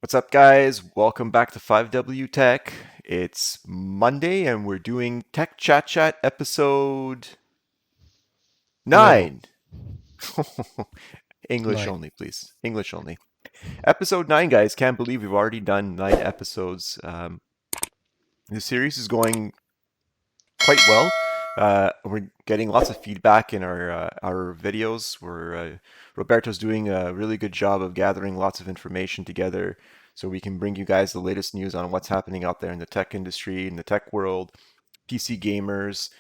What's up, guys? Welcome back to 5W Tech. It's Monday, and we're doing Tech Chat Chat episode Nine. 9. English Nine. only, please. English only. Episode 9, guys. Can't believe we've already done 9 episodes. The series is going quite well. We're getting lots of feedback in our videos. Roberto's doing a really good job of gathering lots of information together, so we can bring you guys the latest news on what's happening out there in the tech industry, in the tech world, PC gamers,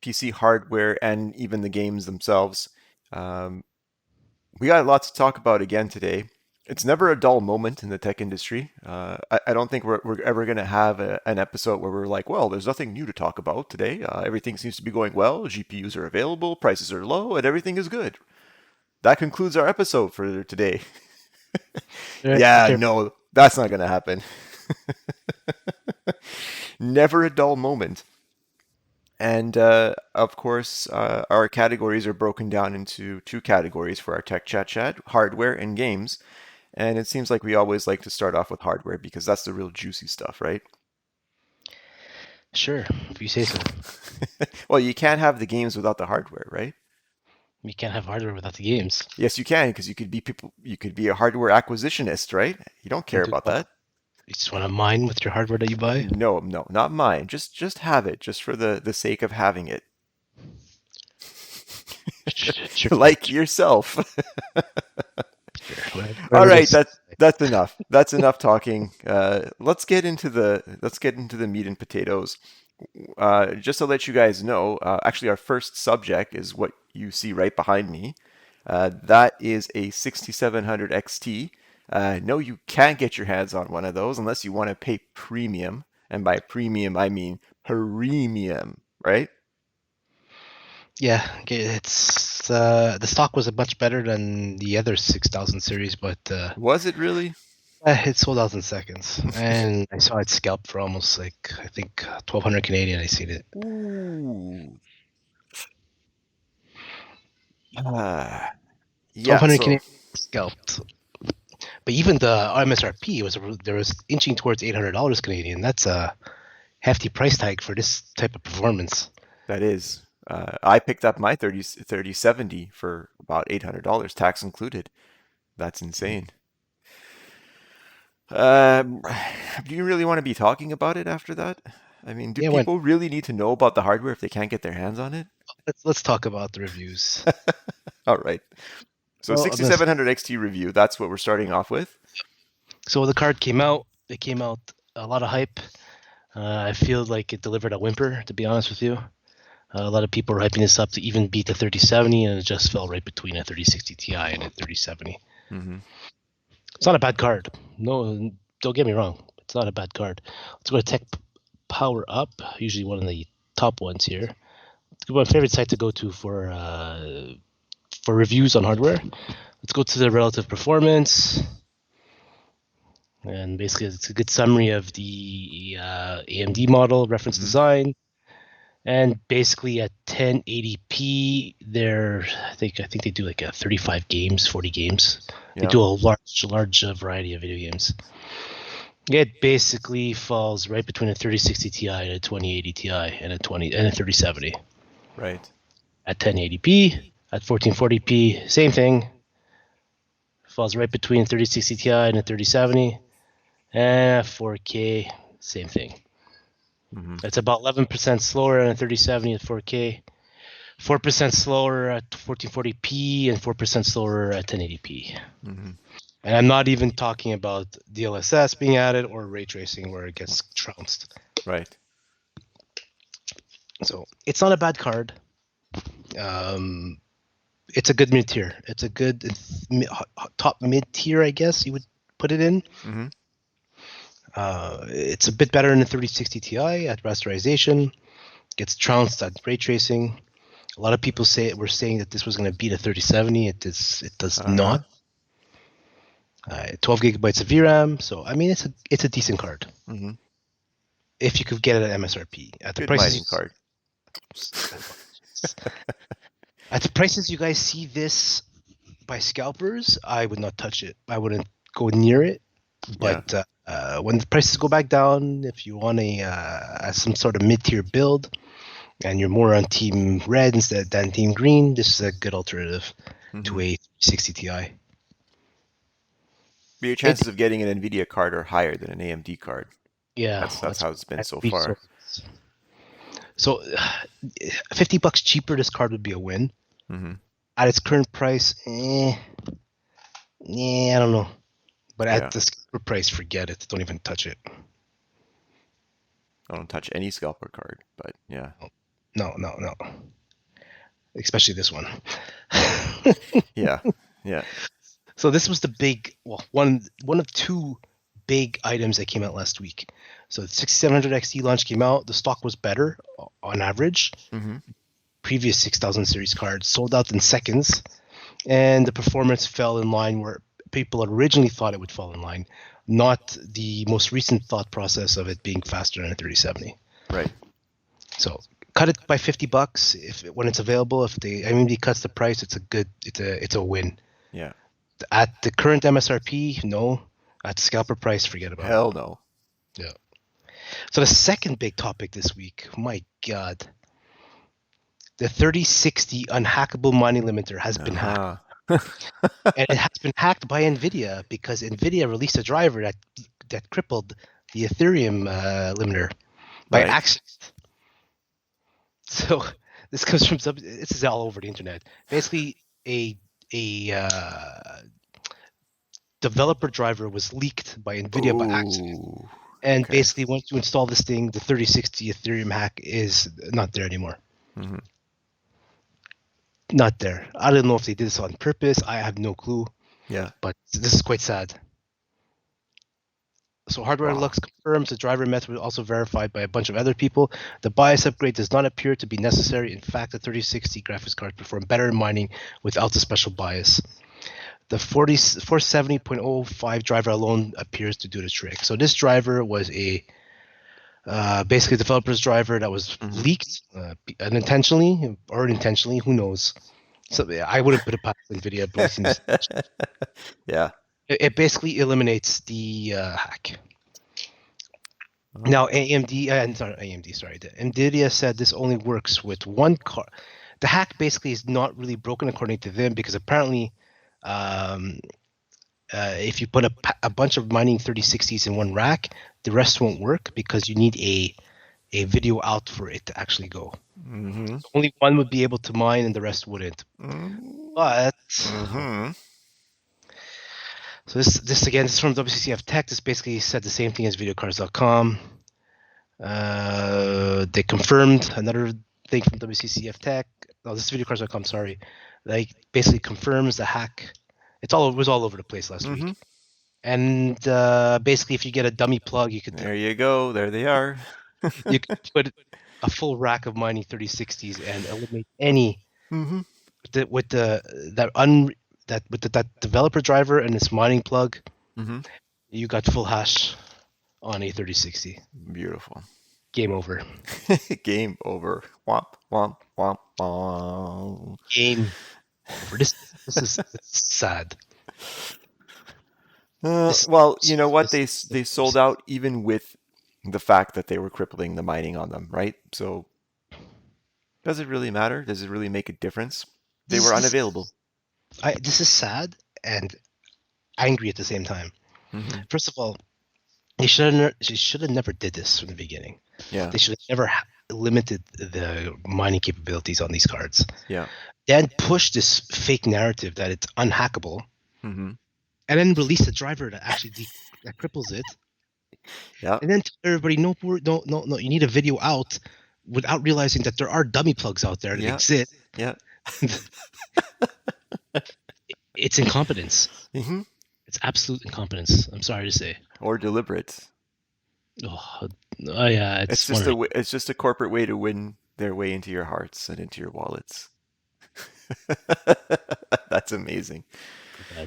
PC hardware, and even the games themselves. Um, we got a lot to talk about again today. It's never a dull moment in the tech industry. I don't think we're ever going to have an episode where we're like, well, there's nothing new to talk about today. Everything seems to be going well. GPUs are available, prices are low, and everything is good. That concludes our episode for today. Right. Yeah, Okay. no, that's not going to happen. Never a dull moment. And of course, our categories are broken down into two categories for our Tech Chat Chat, hardware and games. And it seems like we always like to start off with hardware because that's the real juicy stuff, right? Sure, if you say so. Well, you can't have the games without the hardware, right? You can't have hardware without the games. Yes, you can, because you could be a hardware acquisitionist, right? You don't care And do about what? that. You just want to mine with your hardware that you buy? No, no, not mine. Just have it, just for the sake of having it. Sure, Like yourself. sure. All Whatever right, makes that's enough. That's enough talking. Let's get into the meat and potatoes. Just to let you guys know, actually, our first subject is what you see right behind me. That is a 6700 XT. No, you can't get your hands on one of those unless you want to pay premium. And by premium, I mean premium, right? Yeah, okay, it's the stock was much better than the other 6000 series, but Was it really? it sold out in seconds. And I saw it scalped for almost like I think 1200 Canadian. I seen it. Ooh. Ah, yeah, 1200 so Canadian scalped. But even the MSRP was inching towards $800 Canadian. That's a hefty price tag for this type of performance. that is. I picked up my 3070 for about $800, tax included. That's insane. Um, do you really want to be talking about it after that? I mean, do Yeah, when people really need to know about the hardware if they can't get their hands on it? let's talk about the reviews. All right. So Well, I'm gonna, 6700 XT review, that's what we're starting off with. so the card came out. It came out a lot of hype. I feel like it delivered a whimper, to be honest with you. A lot of people are hyping this up to even beat the 3070, and it just fell right between a 3060 Ti and a 3070. Hmm. It's not a bad card. No, don't get me wrong. It's not a bad card. Let's go to Tech Power Up, usually one of the top ones here. It's my favorite site to go to for reviews on hardware. Let's go to the relative performance. And basically, it's a good summary of the AMD model, reference design, and basically at 1080p, I think they do like a 35 games, 40 games. They Yeah. do a large variety of video games. It basically falls right between a 3060 Ti and a 2080 Ti and a 3070 Right. at 1080p, at 1440p, same thing. Falls right between 3060 Ti and a 3070. And 4K, same thing. Hmm. It's about 11% slower in a 3070 at 4K, 4% slower at 1440p, and 4% slower at 1080p. Hmm. And I'm not even talking about DLSS being added or ray tracing where it gets trounced. Right. So it's not a bad card. It's a good mid tier. It's a good top mid tier, I guess you would put it in. Hmm. It's a bit better than the 3060 Ti at rasterization. Gets trounced at ray tracing. A lot of people were saying that this was going to beat a 3070. It does Uh-huh. not. 12 gigabytes of VRAM. So I mean, it's a decent card Hmm. if you could get it at MSRP at the Good mining prices. card. At the prices you guys see this by scalpers, I would not touch it. I wouldn't go near it. Yeah. But when the prices go back down, if you want some sort of mid-tier build and you're more on Team Red instead than Team Green, this is a good alternative to Mm-hmm. a 360 Ti. But your It chances of getting an NVIDIA card are higher than an AMD card. Yeah, That's how it's been I so believe so. far. So, $50 cheaper, this card would be a win. Mm-hmm. At its current price, I don't know. But at Yeah. this price, forget it. Don't even touch it. I don't touch any scalper card, but yeah. No, no, no. Especially this one. Yeah. Yeah. So this was the big, well, one of two big items that came out last week. So the 6700 XT launch came out. The stock was better on average. Mm-hmm. Previous 6000 series cards sold out in seconds, and the performance fell in line where people originally thought it would fall in line, not the most recent thought process of it being faster than a 3070. Right. So cut it by $50 when it's available. If the AMD cuts the price, it's a win. Yeah. At the current MSRP, no. At the scalper price, forget about it. Hell no. Yeah. So the second big topic this week, my God, the 3060 unhackable mining limiter has been hacked. And it has been hacked by NVIDIA because NVIDIA released a driver that crippled the Ethereum limiter by Right. accident. So this comes from this is all over the internet. Basically, a developer driver was leaked by NVIDIA by accident. Ooh. And Okay. basically, once you install this thing, the 3060 Ethereum hack is not there anymore. Mm-hmm. Not there. I don't know if they did this on purpose. I have no clue. Yeah. But this is quite sad. So Hardware Wow. Lux confirms the driver method was also verified by a bunch of other people. The BIOS upgrade does not appear to be necessary. In fact, the 3060 graphics cards perform better in mining without the special BIOS. The 470.05 driver alone appears to do the trick. So this driver was basically a developer's driver that was leaked unintentionally or intentionally, who knows. So I wouldn't put it past NVIDIA releasing this. Yeah. It basically eliminates the hack. Oh. Now NVIDIA said this only works with one card. The hack basically is not really broken according to them because apparently if you put a bunch of mining 3060s in one rack, the rest won't work because you need a video out for it to actually go. Mm-hmm. So only one would be able to mine and the rest wouldn't. But so this again, this is from WCCF Tech. This basically said the same thing as videocards.com. They confirmed another thing from WCCF Tech. Oh, this is videocards.com, sorry. Like basically confirms the hack. It was all over the place last week. And basically, if you get a dummy plug, you could. There you go. There they are. You could put a full rack of mining 3060s and eliminate any with that developer driver and its mining plug. You got full hash on a 3060. Beautiful. Game over. Game over. Womp womp womp womp. Game over. This is sad. Well, you know what? They sold out even with the fact that they were crippling the mining on them, right? So does it really matter? Does it really make a difference? They were unavailable. This is sad and angry at the same time. First of all, she should have never did this from the beginning. Yeah. They should have never limited the mining capabilities on these cards. Yeah. Then push this fake narrative that it's unhackable, and then release a driver that actually that cripples it. Yeah. And then tell everybody, no, you need a video out, without realizing that there are dummy plugs out there that exist. Yeah. It's incompetence. It's absolute incompetence. I'm sorry to say. Or deliberate. Oh yeah, it's just a corporate way to win their way into your hearts and into your wallets. That's amazing.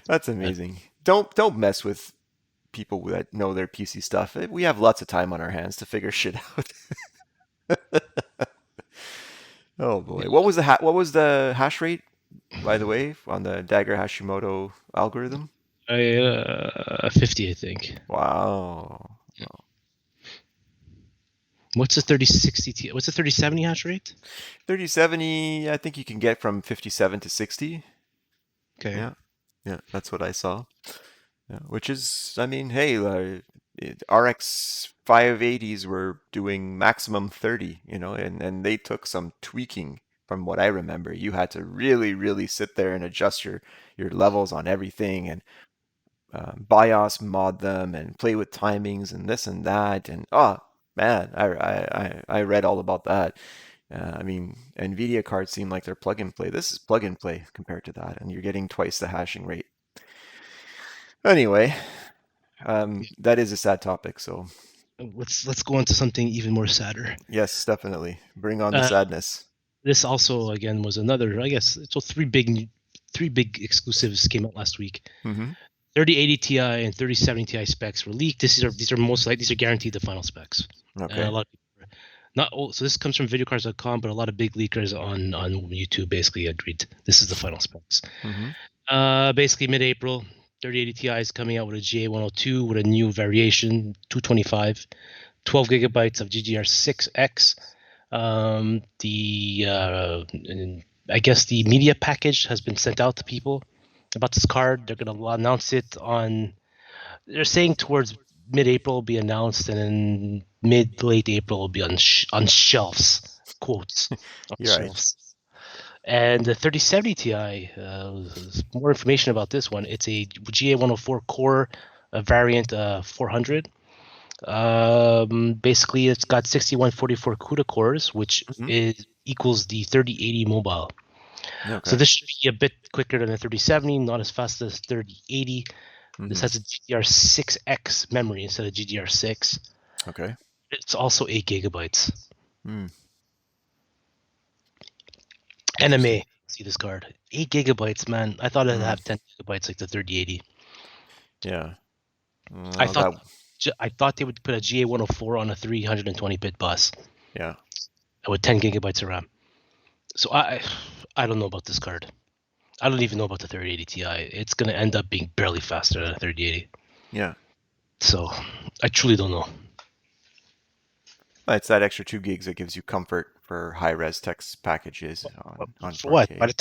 That's amazing. Don't mess with people that know their PC stuff. We have lots of time on our hands to figure shit out. Oh boy. What was the hash rate, by the way, on the Dagger Hashimoto algorithm? I 50, I think. Wow. What's the 3060 Ti? What's the 3070 hash rate? 3070, I think you can get from 57 to 60. Okay. Yeah. Yeah, that's what I saw. Yeah, which is, I mean, hey, RX 580s were doing maximum 30, and they took some tweaking from what I remember. You had to really, really sit there and adjust your levels on everything and BIOS mod them and play with timings and this and that. And oh man, I read all about that. I mean, NVIDIA cards seem like they're plug and play. This is plug and play compared to that, and you're getting twice the hashing rate. Anyway, Yeah. that is a sad topic. So Let's go on to something even more sadder. yes, definitely bring on the Uh, sadness. this also again was another. I guess so. Three big exclusives came out last week. Mm-hmm. 3080 Ti and 3070 Ti specs were leaked. These are most likely these are guaranteed the final specs. And a Okay. lot of people, not all, so this comes from videocars.com, but a lot of big leakers on YouTube basically agreed this is the final specs. Mm-hmm. Basically mid-April, 3080 Ti is coming out with a GA102 with a new variation, 225, 12 gigabytes of GDR6X. I guess the media package has been sent out to people about this card. They're going to announce it on. They're saying towards mid-April will be announced, and then mid-late April will be on shelves. Quotes on You're right. shelves. And the 3070 Ti, more information about this one. It's a GA104 core variant 400. Basically, it's got 6144 CUDA cores, which Mm-hmm. equals the 3080 mobile. So Okay. this should be a bit quicker than the 3070, not as fast as 3080. This Mm-hmm. has a GDR6X memory instead of GDR6. Okay. It's also 8 gigabytes. Mm. NMA, Interesting. see this card. 8 gigabytes, man. I thought it'd Mm. have 10 gigabytes like the 3080. Yeah. I Well, thought that. I thought they would put a GA104 on a 320-bit bus Yeah. with 10 gigabytes of RAM. So I don't know about this card. I don't even know about the 3080 Ti. It's going to end up being barely faster than a 3080. Yeah. So I truly don't know. It's that extra 2 gigs that gives you comfort for high res text packages on For what? 4K. By the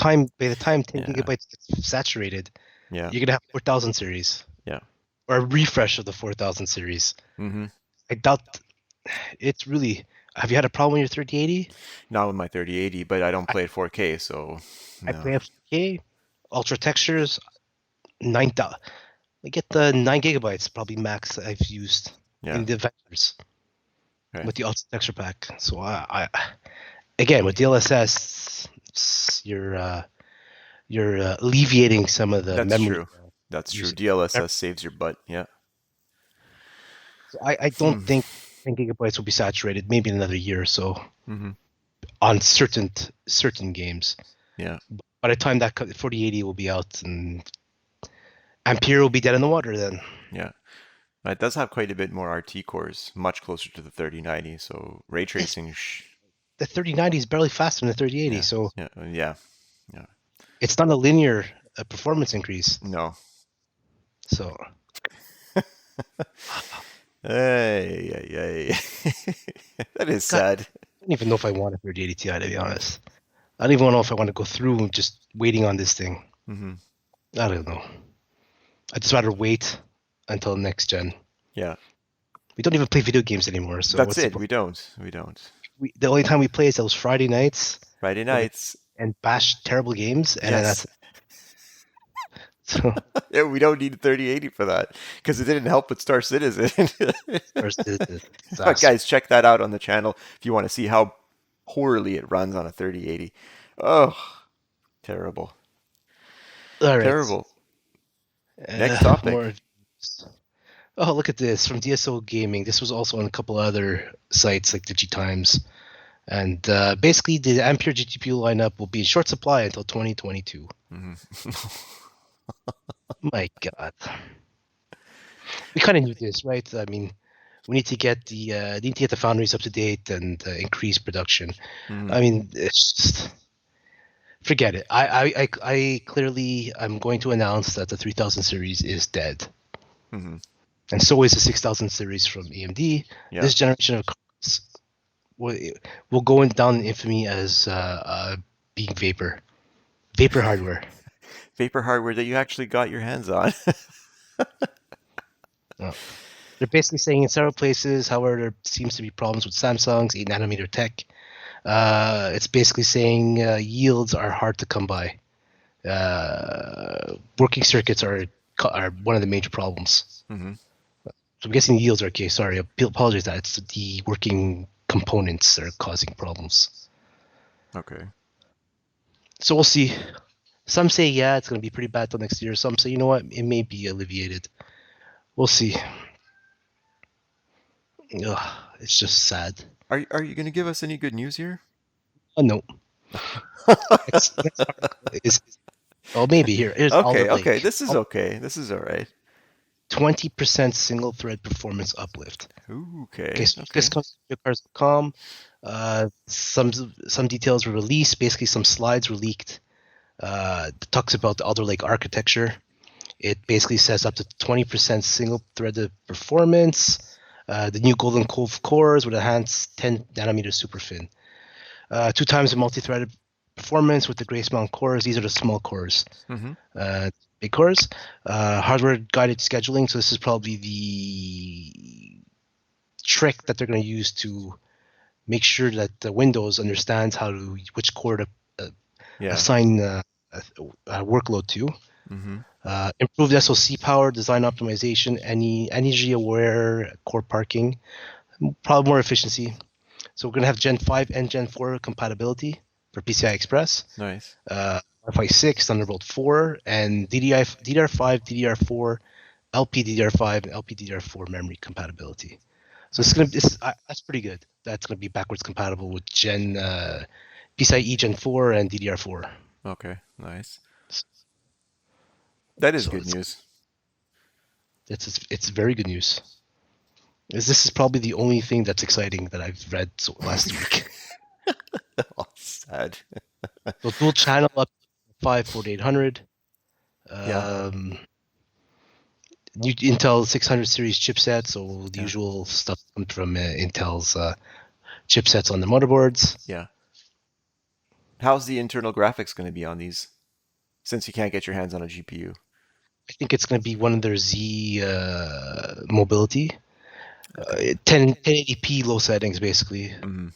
time 10 Yeah. gigabytes gets saturated, Yeah. you're going to have 4000 series Yeah. or a refresh of the 4000 series. Mm-hmm. I doubt it's really. Have you had a problem with your 3080? Not with my 3080, but I don't I, play at 4K, so I no. play FK, ultra textures, 9000. I get the 9 gigabytes, probably max I've used Yeah. in the vectors Okay. with the ultra texture pack. So I again with DLSS, you're alleviating some of the That's memory true. That's true. usage. DLSS saves your butt. Yeah. So I don't Hmm. think 10 gigabytes will be saturated. Maybe in another year or so Mm-hmm. on certain games. Yeah. By the time that 4080 will be out, and Ampere will be dead in the water then. Yeah. It does have quite a bit more RT cores, much closer to the 3090. So ray Yes, tracing, the 3090 is barely faster than the 3080, yeah, so yeah, yeah, yeah. it's not a linear performance increase. No. So Hey, hey, hey. That is God, sad. I don't even know if I want a 3080 Ti, to be honest. I don't even know if I want to go through just waiting on this thing. Hmm. I don't know. I'd just rather wait until next gen. Yeah. We don't even play video games anymore, so That's what's the it. point? We don't. We don't. The only time we play is those Friday nights Friday when we nights. and bash terrible games, and then that's Yes. it. So Yeah, we don't need a 3080 for that because it didn't help with Star Citizen. first the But disaster. guys, check that out on the channel if you want to see how poorly it runs on a 3080. Oh, terrible. All right, Terrible. Next topic. more. Oh, look at this from DSO Gaming. This was also on a couple other sites like DigiTimes. And basically, the Ampere GPU lineup will be in short supply until 2022. Mhm. My God, we kind of knew this, right? I mean, we need to get the foundries up to date and increase production. Mhm. I mean, it's just Forget it. I clearly I'm going to announce that the 3000 series is dead, Hmm. and so is the 6000 series from AMD. Yeah. This generation of cards will go down in infamy as being vapor hardware. Vapor hardware that you actually got your hands on. Uh, they're basically saying in several places, however, there seems to be problems with Samsung's 8 nanometer tech. It's basically saying yields are hard to come by. Working circuits are one of the major problems. Hmm. So I'm guessing yields are okay. Sorry, I apologize that it's the working components that are causing problems. Okay. So we'll see. Some say, yeah, it's going to be pretty bad till next year. Some say, you know what, it may be alleviated. We'll see. Ugh, it's just sad. Are you going to give us any good news here? Oh, no. Next article is, oh, maybe here. Here's Alder Okay, okay. Lake. This is okay. This is all right. 20% single thread performance uplift. Okay, Okay, so this okay. comes from videocars.com. Some details were released. Basically, some slides were leaked. It talks about the Alder Lake architecture. It basically says up to 20% single-threaded performance. The new Golden Cove cores with enhanced 10 nanometer superfin. 2 times the multi-threaded performance with the Grace Mountain cores. These are the small cores. Hmm. Big cores. Hardware guided scheduling. So this is probably the trick that they're going to use to make sure that the Windows understands which core to Yeah. assign workload to. Hmm. Improved SoC power, design optimization, energy-aware core parking, probably more efficiency. So we're going to have Gen 5 and Gen 4 compatibility for PCI Express, Nice. Wi-Fi 6, Thunderbolt 4, and DDR5, DDR4, LPDDR5, and LPDDR4 memory compatibility. So Nice. that's pretty good. That's going to be backwards compatible with PCIe Gen 4 and DDR4. Okay, nice. That is So good news. it's very good news. This is probably the only thing that's exciting that I've read last week. Oh, sad. So dual channel up 4800. Yeah, New Intel 600 series chipset, so the yeah, usual stuff comes from Intel's chipsets on the motherboards. yeah. How's the internal graphics going to be on these? Since you can't get your hands on a GPU. I think it's going to be one of their Z mobility, Okay. 1080p low settings basically. Hmm.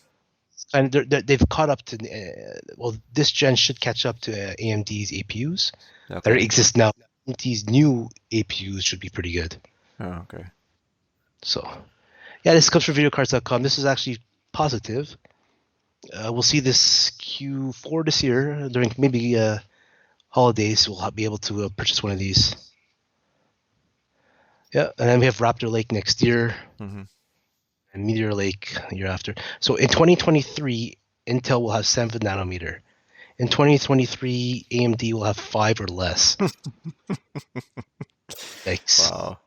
And they've caught up to well, this gen should catch up to AMD's APUs that Okay. exist now. AMD's new APUs should be pretty good. Oh, okay. So, yeah, this comes from videocards.com. This is actually positive. We'll see this Q4 this year during maybe holidays. We'll be able to purchase one of these. Yeah, and then we have Raptor Lake next year Hmm. and Meteor Lake the year after. So in 2023, Intel will have 7 nanometer. In 2023, AMD will have 5 or less. Yikes! Wow,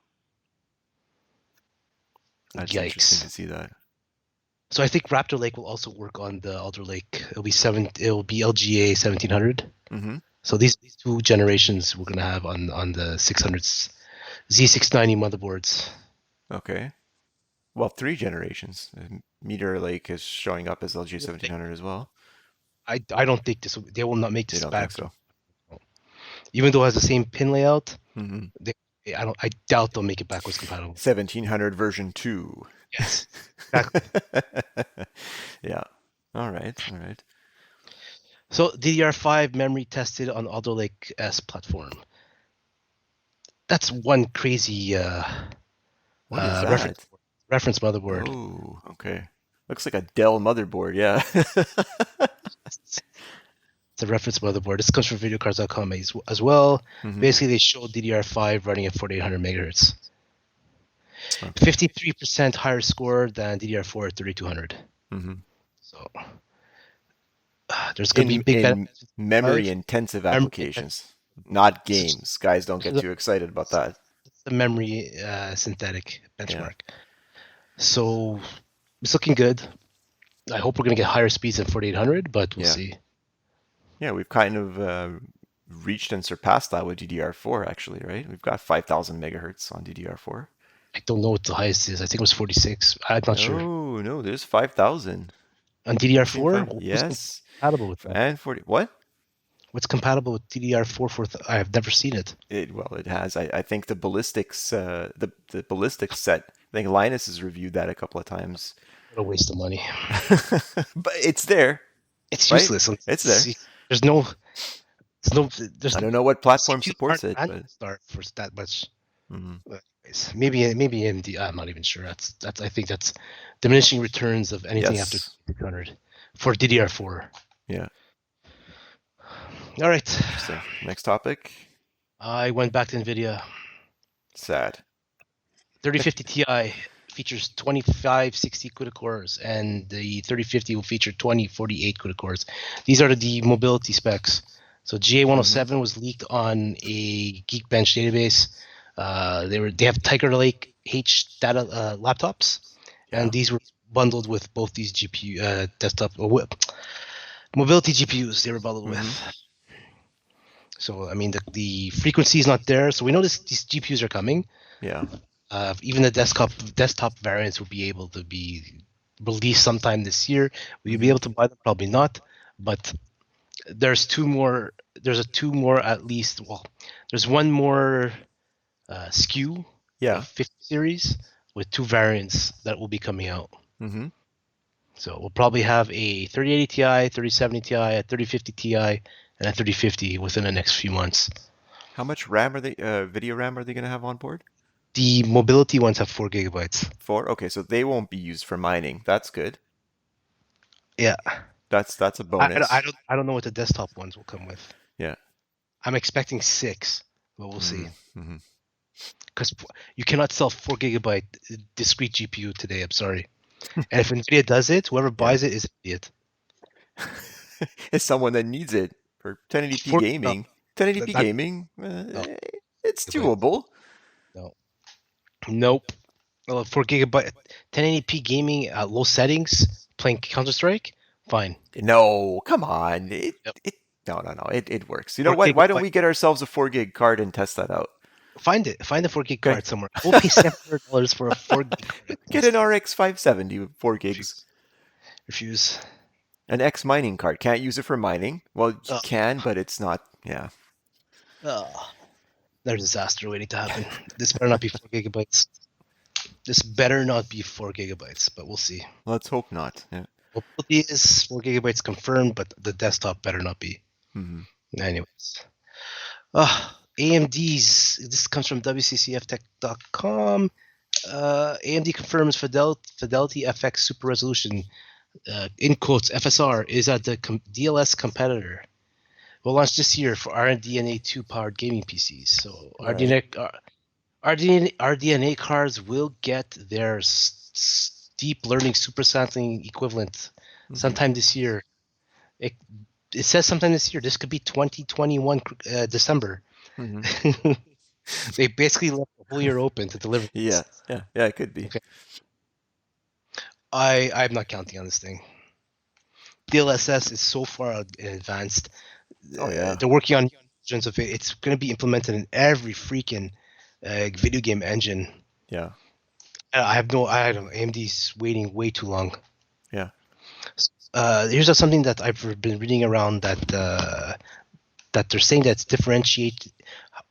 that's interesting Yikes! to see that. So I think Raptor Lake will also work on the Alder Lake. It'll be LGA 1700. Hmm. So these 2 generations we're gonna have on the 600s Z690 motherboards. Okay. Well, 3 generations. Meteor Lake is showing up as LG 1700 as well. I don't think they will not make You this don't think backwards. so? Even though it has the same pin layout, Hmm. they, I doubt they'll make it backwards compatible. 1700 version 2. Yes, exactly. Yeah. All right. All right. So DDR5 memory tested on Alder Lake S platform. That's one crazy What is reference that? motherboard. Oh, okay. Looks like a Dell motherboard. Yeah. It's a reference motherboard. This comes from videocards.com as well. Hmm. Basically, they show DDR5 running at 4800 megahertz. Okay. 53% higher score than DDR4 at 3200. Hmm. So there's going to be big In benefits. memory intensive applications, not games. Guys, don't get too excited about that. It's the memory synthetic Yeah. benchmark. So it's looking good. I hope we're going to get higher speeds than 4800, but we'll Yeah. see. Yeah, we've kind of reached and surpassed that with DDR4 actually, right? We've got 5,000 megahertz on DDR4. I don't know what the highest is. I think it was 46. I'm not sure. No, no, there's 5,000. On I've seen DDR4, five. what's Yes, compatible with that? and 40. What? What's compatible with DDR4 for? I have never seen it. It has. I think the ballistics the ballistics set. I think Linus has reviewed that a couple of times. What a waste of money. But it's there, It's right? useless. It's there. There's no, there's no, there's I don't know what platform CPUs aren't supports it, meant but to start for that much. mhm. Maybe AMD. I'm not even sure. I think that's diminishing returns of anything after Yes. 600 for DDR4. Yeah. All right. Interesting. Next topic. I went back to NVIDIA. Sad. 3050 Ti features 2560 CUDA cores, and the 3050 will feature 2048 CUDA cores. These are the mobility specs. So GA107 was leaked on a Geekbench database. They have Tiger Lake H data laptops, Yeah. and these were bundled with both these GPU desktop mobility GPUs. They were bundled with. So I mean the frequency is not there. So we know these GPUs are coming. Yeah. Even the desktop variants will be able to be released sometime this year. Will you be able to buy them? Probably not. But there's two more. There's a two more at least. Well, there's one more SKU Yeah. of 50 series with two variants that will be coming out. Mm-hmm. So we'll probably have a 3080 Ti, 3070 Ti, a 3050 Ti, and a 3050 within the next few months. How much RAM are they? Video RAM are they going to have on board? The mobility ones have 4 gigabytes. 4. Okay, so they won't be used for mining. That's good. Yeah. That's a bonus. I don't know what the desktop ones will come with. Yeah. I'm expecting 6, but we'll see. Mm-hmm. Because you cannot sell 4 gigabyte discrete GPU today. I'm sorry. And if NVIDIA does it, whoever buys it is an idiot. It's someone that needs it for 1080p gaming. 1080p gaming, it's doable. No. Nope. Well, 4 gigabyte 1080p gaming at low settings, playing Counter-Strike, fine. No, come on. No. It works. You know what? Why don't we get ourselves a 4 gig card and test that out? Find it. Find the 4 gig card somewhere. We'll pay $700 for a 4 gig card. Get an RX 570 with 4 gigs. Refuse. An X mining card. Can't use it for mining. Well, you can, but it's not. Yeah. There's a disaster waiting to happen. This better not be 4 gigabytes. This better not be 4 gigabytes, but we'll see. Let's hope not. Yeah. Mobility is 4 gigabytes confirmed, but the desktop better not be. Mm-hmm. Anyways. AMD's, this comes from WCCFtech.com. AMD confirms FidelityFX Super Resolution, in quotes, FSR, is at the DLS competitor. Will launch this year for RDNA 2 powered gaming PCs. So RDNA cards will get their deep learning super sampling equivalent sometime this year. It says sometime this year. This could be 2021 December. Mm-hmm. They basically left the whole year open to deliver. Yeah, it could be. Okay. I'm not counting on this thing. DLSS is so far advanced. Oh yeah, they're working on versions of it. It's going to be implemented in every freaking video game engine. Yeah. I don't know. AMD's waiting way too long. Yeah. Here's something that I've been reading around that they're saying that's differentiate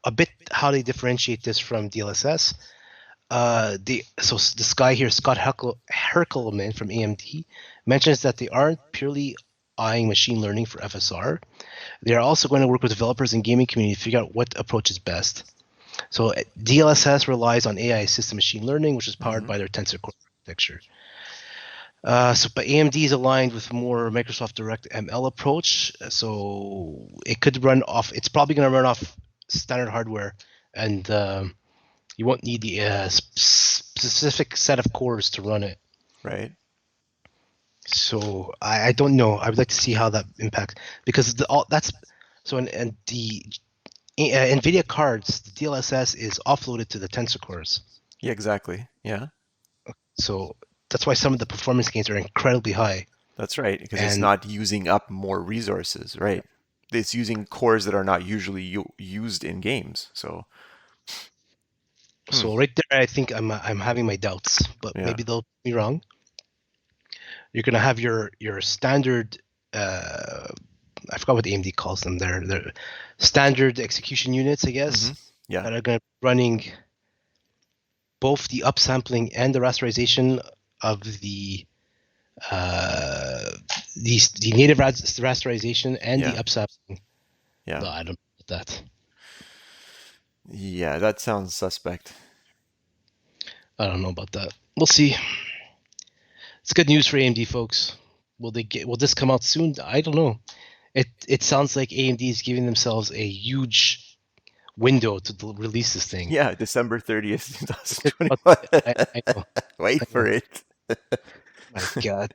a bit how they differentiate this from DLSS. So this guy here, Scott Herkelman from AMD, mentions that they aren't purely eyeing machine learning for FSR. They are also going to work with developers and gaming community to figure out what approach is best. So DLSS relies on AI assisted machine learning, which is powered by their Tensor Core architecture. But AMD is aligned with more Microsoft Direct ML approach. So it could run off. It's probably going to run off standard hardware, and you won't need the specific set of cores to run it. Right. So I don't know. I would like to see how that impacts, because the NVIDIA cards, the DLSS is offloaded to the Tensor cores. Yeah, exactly. Yeah. So that's why some of the performance gains are incredibly high. That's right, because it's not using up more resources, right? it's using cores that are not usually used in games. So, So right there, I think I'm having my doubts, but yeah. maybe they'll be wrong. You're gonna have your standard. I forgot what AMD calls them. They're standard execution units, I guess, Yeah. that are gonna be running both the upsampling and the rasterization of the native rasterization and the Yeah. upsampling. Yeah. No, I don't know that. Yeah, that sounds suspect. I don't know about that. We'll see. It's good news for AMD folks. Will this come out soon? I don't know. It sounds like AMD is giving themselves a huge window to release this thing. Yeah, December 30th, I 2021. know. Wait I for know. it. My God.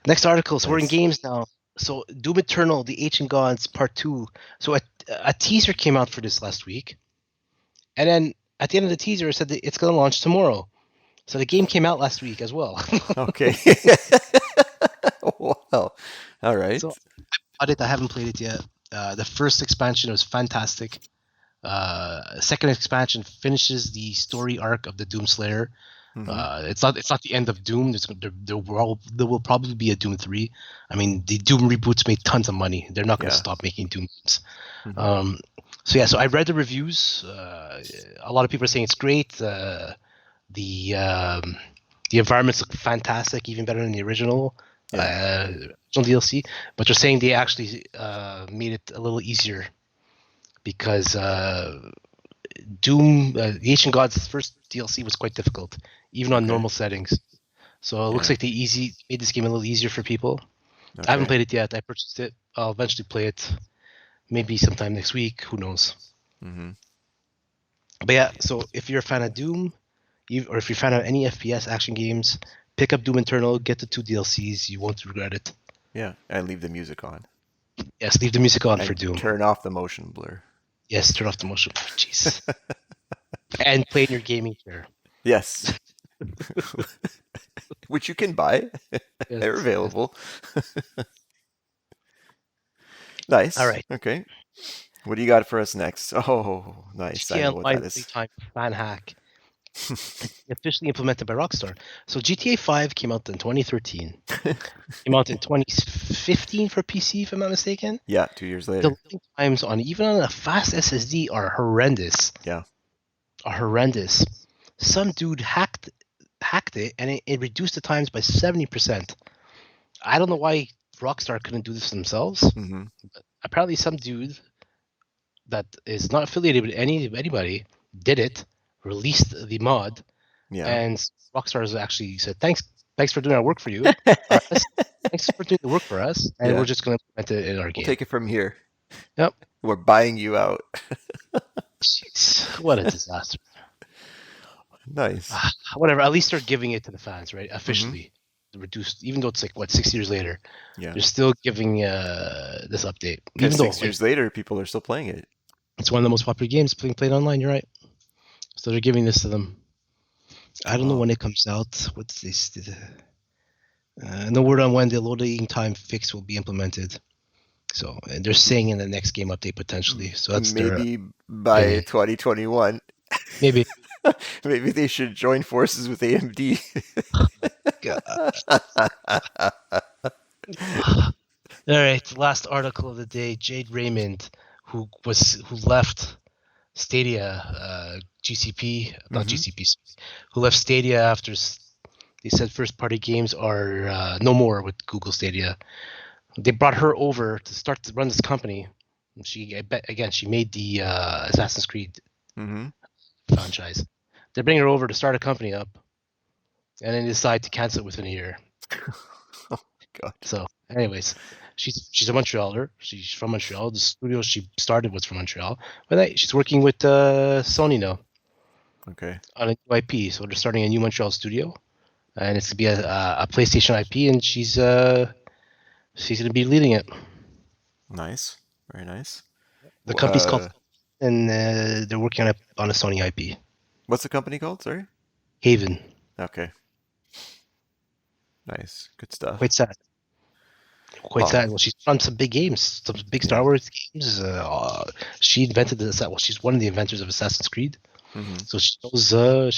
Next article. So we're in Nice. games now. So Doom Eternal, The Ancient Gods Part 2. So a teaser came out for this last week. And then at the end of the teaser, it said that it's going to launch tomorrow. So the game came out last week as well. Okay. Wow. All right. So I haven't played it yet. The first expansion was fantastic. Second expansion finishes the story arc of the Doomslayer. It's not the end of Doom. There will probably be a Doom 3. I mean, the Doom reboots made tons of money. They're not going to Yeah. stop making Doom games. So I read the reviews. A lot of people are saying it's great. The environments look fantastic, even better than the original DLC. But they're saying they actually made it a little easier because Doom, the Ancient Gods' first DLC was quite difficult, even on normal settings. So it looks like they made this game a little easier for people. I haven't played it yet. I purchased it. I'll eventually play it, maybe sometime next week. Who knows? But yeah, so if you're a fan of Doom, or if you're a fan of any FPS action games, pick up Doom Eternal, get the 2 DLCs. You won't regret it. Yeah, and leave the music on. Yes, leave the music on And for Doom. turn off the motion blur. Yes, turn off the motion blur. Jeez. And play in your gaming chair. Yes. Which you can buy. They're available. Nice. All right. Okay. What do you got for us next? Oh, nice. GTA I know what that Online is. Playtime fan hack. Officially implemented by Rockstar. So GTA 5 came out in 2013. Came out in 2015 for PC, if I'm not mistaken. Yeah, 2 years later. The loading times even on a fast SSD are horrendous. Yeah. Are horrendous. Some dude hacked it, and it reduced the times by 70%. I don't know why Rockstar couldn't do this themselves. But apparently, some dude that is not affiliated with anybody did it, released the mod, and Rockstar has actually said, thanks for doing our work for you. Thanks for doing the work for us, and we're just going to implement it in our game. We'll take it from here. Yep. We're buying you out. Jeez, what a disaster. Nice. Whatever, at least they're giving it to the fans, right? Officially. Reduced, even though it's like 6 years later. Yeah. They're still giving this update. Even though 6 years later, people are still playing it. It's one of the most popular games being played online, you're right. So they're giving this to them. I don't know when it comes out. What's this? No word on when the loading time fix will be implemented. So they're saying in the next game update potentially. So that's maybe by 2021. Maybe. Maybe they should join forces with AMD. All right, last article of the day. Jade Raymond, who left Stadia, GCP, not GCP, who left Stadia after they said first-party games are no more with Google Stadia. They brought her over to start to run this company. She made the Assassin's Creed franchise. They bring her over to start a company up, and then decide to cancel it within a year. Oh my god! So, anyways, she's a Montrealer. She's from Montreal. The studio she started was from Montreal, but she's working with Sony now. Okay. On a new IP, so they're starting a new Montreal studio, and it's gonna be a PlayStation IP, and she's gonna be leading it. Nice, very nice. The company's called, and they're working on a Sony IP. What's the company called? Sorry. Haven. Okay. Nice, good stuff. Quite sad. Quite Well, sad. Well, she's on some big games, some big Star yeah. Wars games. She invented the well, she's one of the inventors of Assassin's Creed, Hmm. so she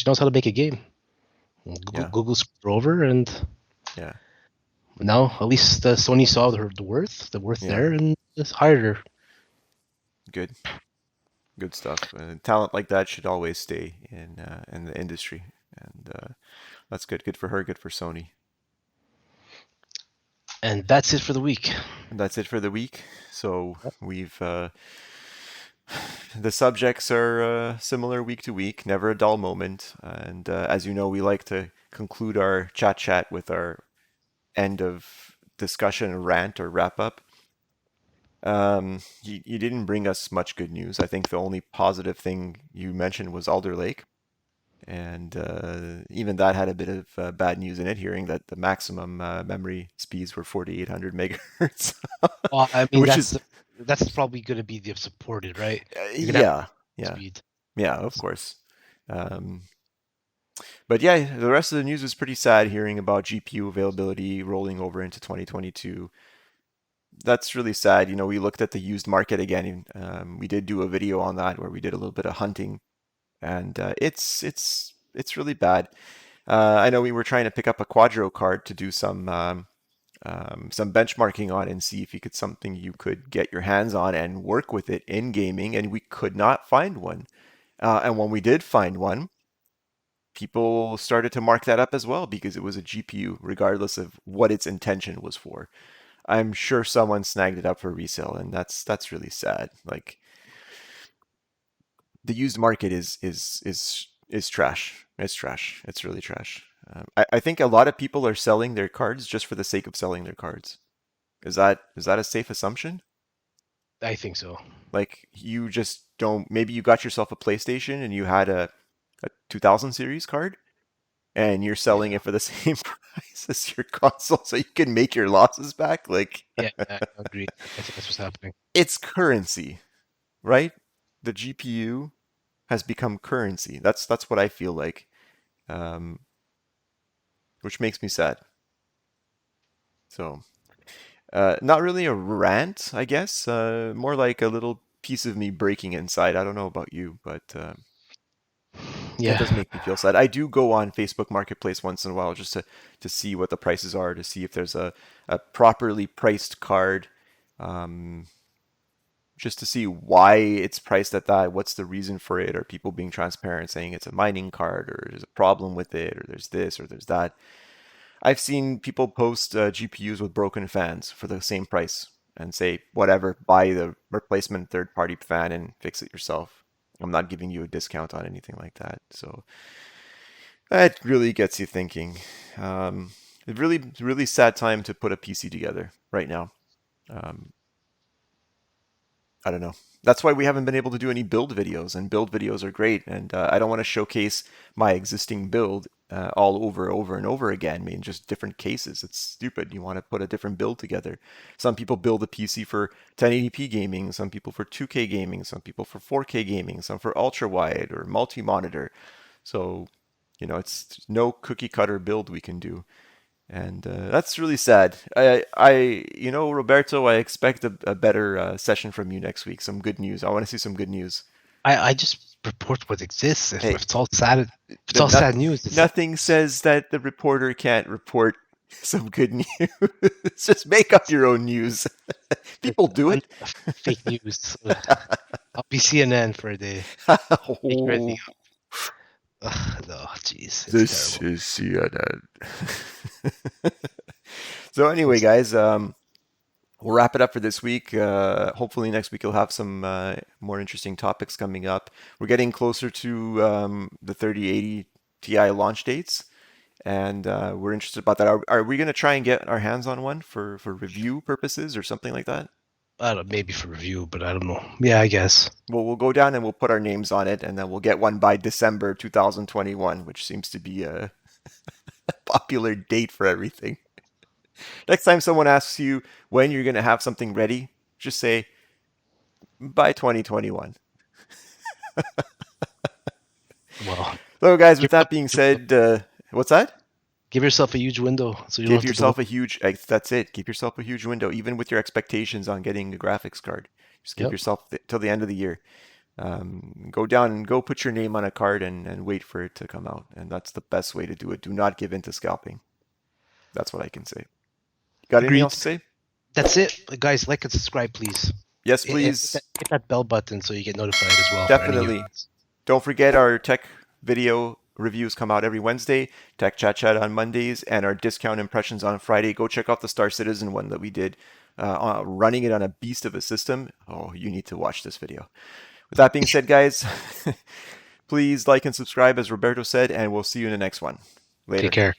knows how to make a game. Yeah. Google screwed her over, and Yeah. now at least Sony saw the worth Yeah. there, and just hired her. Good. Good stuff. Talent like that should always stay in the industry, and that's good. Good for her. Good for Sony. And that's it for the week. And that's it for the week. So we've the subjects are similar week to week. Never a dull moment. And as you know, we like to conclude our chat with our end of discussion rant or wrap up. You didn't bring us much good news. I think the only positive thing you mentioned was Alder Lake. And even that had a bit of bad news in it, hearing that the maximum memory speeds were 4,800 megahertz, Well, I mean which is, that's probably going to be the supported, right? You're gonna have yeah, yeah, speed. yeah, of course. Um, but yeah, the rest of the news was pretty sad, hearing about GPU availability rolling over into 2022. That's really sad. You know, we looked at the used market again. We did do a video on that where we did a little bit of hunting, and it's really bad. I know we were trying to pick up a Quadro card to do some benchmarking on and see if you could something you could get your hands on and work with it in gaming, and we could not find one. And when we did find one, people started to mark that up as well because it was a GPU, regardless of what its intention was for. I'm sure someone snagged it up for resale, and that's really sad. Like the used market is trash. It's trash. It's really trash. I think a lot of people are selling their cards just for the sake of selling their cards. Is that a safe assumption? I think so. Like you just don't. Maybe you got yourself a PlayStation and you had a 2000 series card, and you're selling Yeah, it for the same price as your console, so you can make your losses back. Like yeah, I agree. I think that's what's happening. it's currency, right? The GPU has become currency. That's what I feel like, um, which makes me sad. So, not really a rant, I guess. More like a little piece of me breaking inside. I don't know about you, but it does Yeah, make me feel sad. I do go on Facebook Marketplace once in a while just to see what the prices are, to see if there's a properly priced card, um, just to see why it's priced at that. What's the reason for it? Are people being transparent, saying it's a mining card, or there's a problem with it, or there's this, or there's that? I've seen people post GPUs with broken fans for the same price and say, whatever, buy the replacement third party fan and fix it yourself. I'm not giving you a discount on anything like that. So that really gets you thinking. It's really sad time to put a PC together right now. Um, I don't know. That's why we haven't been able to do any build videos, and build videos are great. And I don't want to showcase my existing build all over and over again. I mean, just different cases. It's stupid. You want to put a different build together. Some people build a PC for 1080p gaming, some people for 2K gaming, some people for 4K gaming, some for ultra wide or multi monitor. So, it's no cookie cutter build we can do. And that's really sad. Roberto, I expect a better session from you next week. Some good news. I want to see some good news. I just report what exists. If, Hey, if it's all sad, if it's the all not, sad news, it's nothing says that the reporter can't report some good news. Just make up your own news. People do I'm it. fake news. I'll be CNN for the make everything Oh, up. No, jeez, it's this terrible. is CNN. So anyway, guys, we'll wrap it up for this week. Hopefully, next week you'll have some more interesting topics coming up. We're getting closer to the 3080 Ti launch dates, and we're interested about that. Are we going to try and get our hands on one for review purposes or something like that? I don't maybe for review, but I don't know. Yeah, I guess. Well, we'll go down and we'll put our names on it, and then we'll get one by December 2021, which seems to be a popular date for everything. Next time someone asks you when you're going to have something ready, just say by 2021. Well, So, guys, with give it that up. being Give it up. said, what's that? Give yourself a huge window so you don't Give have to yourself blow. a huge, that's it. Give yourself a huge window, even with your expectations on getting a graphics card. Just give Yep. yourself till the end of the year. Go down and go put your name on a card and wait for it to come out. And that's the best way to do it. Do not give in to scalping. That's what I can say. Got anything Agreed. else to say? That's it. Guys, like and subscribe, please. Yes, Hit please. that bell button so you get notified as well for any new Definitely. ones. Don't forget our tech video reviews come out every Wednesday, Tech Chat Chat on Mondays, and our discount impressions on Friday. Go check out the Star Citizen one that we did, running it on a beast of a system. Oh, you need to watch this video. With that being said, guys, please like and subscribe, as Roberto said, and we'll see you in the next one. Take Later. care.